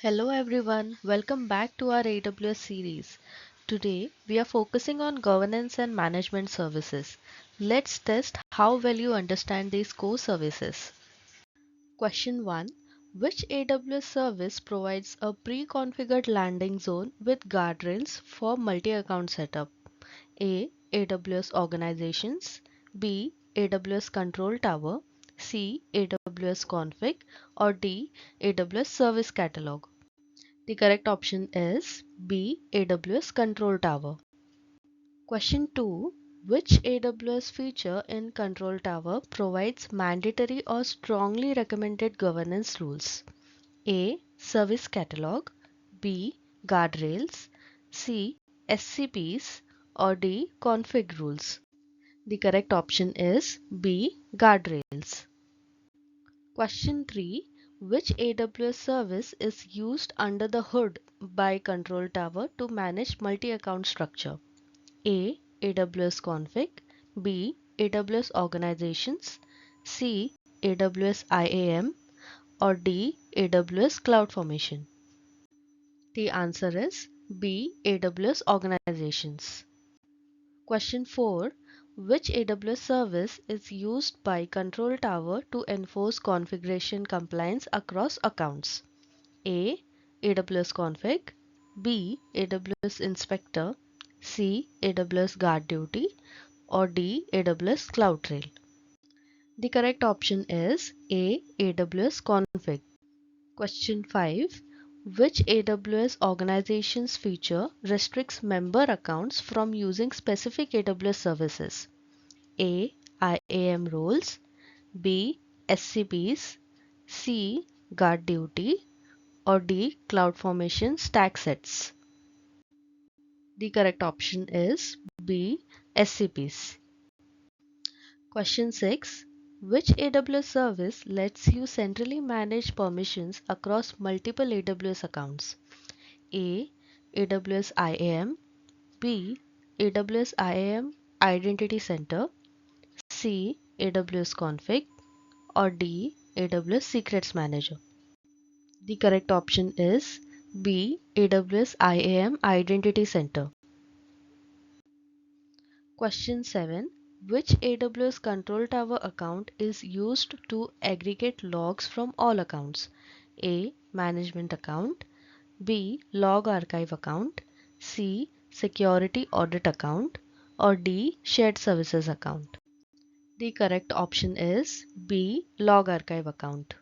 Hello everyone, welcome back to our AWS series. Today we are focusing on governance and management services. Let's test how well you understand these core services. Question 1. Which AWS service provides a pre-configured landing zone with guardrails for multi-account setup? A. AWS Organizations, B. AWS Control Tower, C. AWS Config, or D. AWS Service Catalog. The correct option is B. AWS Control Tower. Question 2. Which AWS feature in Control Tower provides mandatory or strongly recommended governance rules? A. Service Catalog, B. Guardrails, C. SCPs, or D. Config rules. The correct option is B. Guardrails. Question 3. Which AWS service is used under the hood by Control Tower to manage multi-account structure? A. AWS Config, B. AWS Organizations, C. AWS IAM, or D. AWS CloudFormation. The answer is B. AWS Organizations. Question 4. Which AWS service is used by Control Tower to enforce configuration compliance across accounts? A. AWS Config, B. AWS Inspector, C. AWS Guard Duty, or D. AWS CloudTrail. The correct option is A. AWS Config. Question 5. Which AWS organizations feature restricts member accounts from using specific AWS services? A. IAM roles, B. SCPs, C. Guard duty, or D. CloudFormation stack sets. The correct option is B. SCPs. Question 6. Which AWS service lets you centrally manage permissions across multiple AWS accounts? A. AWS IAM, B. AWS IAM Identity Center, C. AWS Config, or D. AWS Secrets Manager. The correct option is B. AWS IAM Identity Center. Question 7. Which AWS Control Tower account is used to aggregate logs from all accounts? A. Management account, B. Log archive account, C. Security audit account, or D. Shared services account. The correct option is B. Log archive account.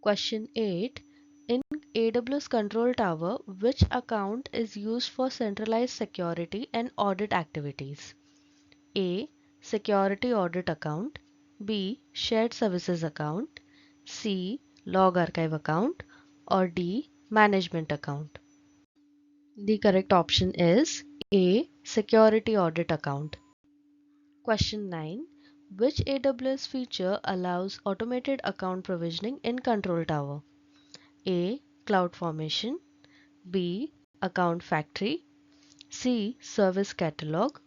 Question 8. In AWS Control Tower, which account is used for centralized security and audit activities? A. Security audit account, B. Shared services account, C. Log archive account, or D. Management account. The correct option is A. Security audit account. Question 9. Which AWS feature allows automated account provisioning in Control Tower? A. CloudFormation, B. Account Factory, C. Service Catalog,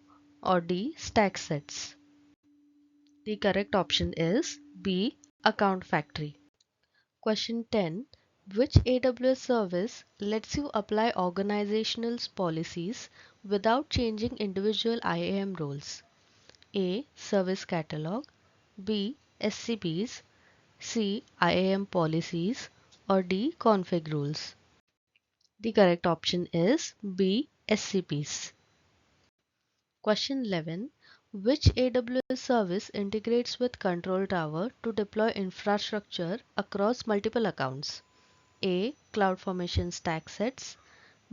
or D. Stack Sets. The correct option is B. Account Factory. Question 10. Which AWS service lets you apply organizational policies without changing individual IAM roles? A. Service Catalog, B. SCPs, C. IAM policies, or D. Config rules. The correct option is B. SCPs. Question 11. Which AWS service integrates with Control Tower to deploy infrastructure across multiple accounts? A. CloudFormation stack sets,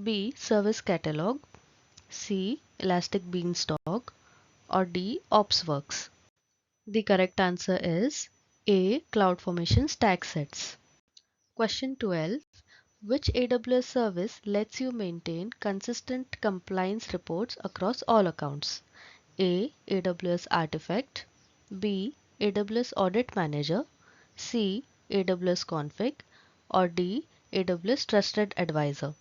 B. Service Catalog, C. Elastic Beanstalk, or D. OpsWorks. The correct answer is A. CloudFormation stack sets. Question 12. Which AWS service lets you maintain consistent compliance reports across all accounts? A. AWS Artifact, B. AWS Audit Manager, C. AWS Config, or D. AWS Trusted Advisor.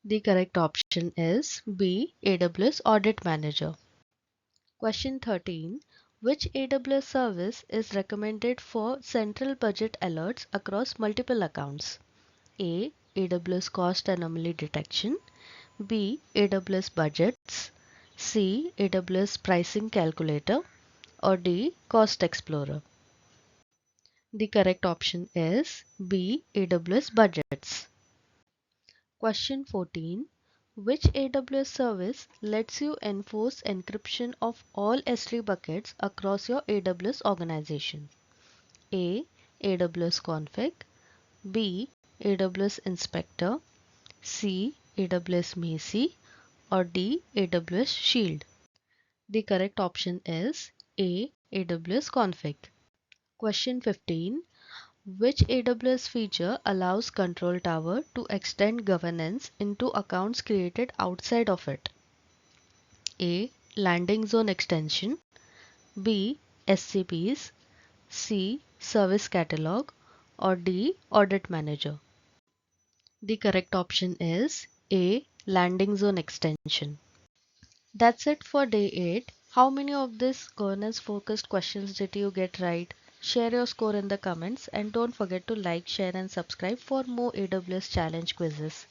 The correct option is B. AWS Audit Manager. Question 13. Which AWS service is recommended for central budget alerts across multiple accounts? A. AWS cost anomaly detection, B. AWS budgets, C. AWS pricing calculator, or D. cost explorer. The correct option is B. AWS budgets. Question 14. Which AWS service lets you enforce encryption of all S3 buckets across your AWS organization? A. AWS config, B. AWS inspector, C. AWS Macie, or D. AWS shield. The correct option is A. AWS config. Question 15. Which AWS feature allows Control Tower to extend governance into accounts created outside of it? A. Landing zone extension, B. SCPs, C. Service catalog, or D. Audit manager. The correct option is A. Landing zone extension. That's it for day 8. How many of these governance focused questions did you get right? Share your score in the comments and don't forget to like, share and subscribe for more AWS challenge quizzes.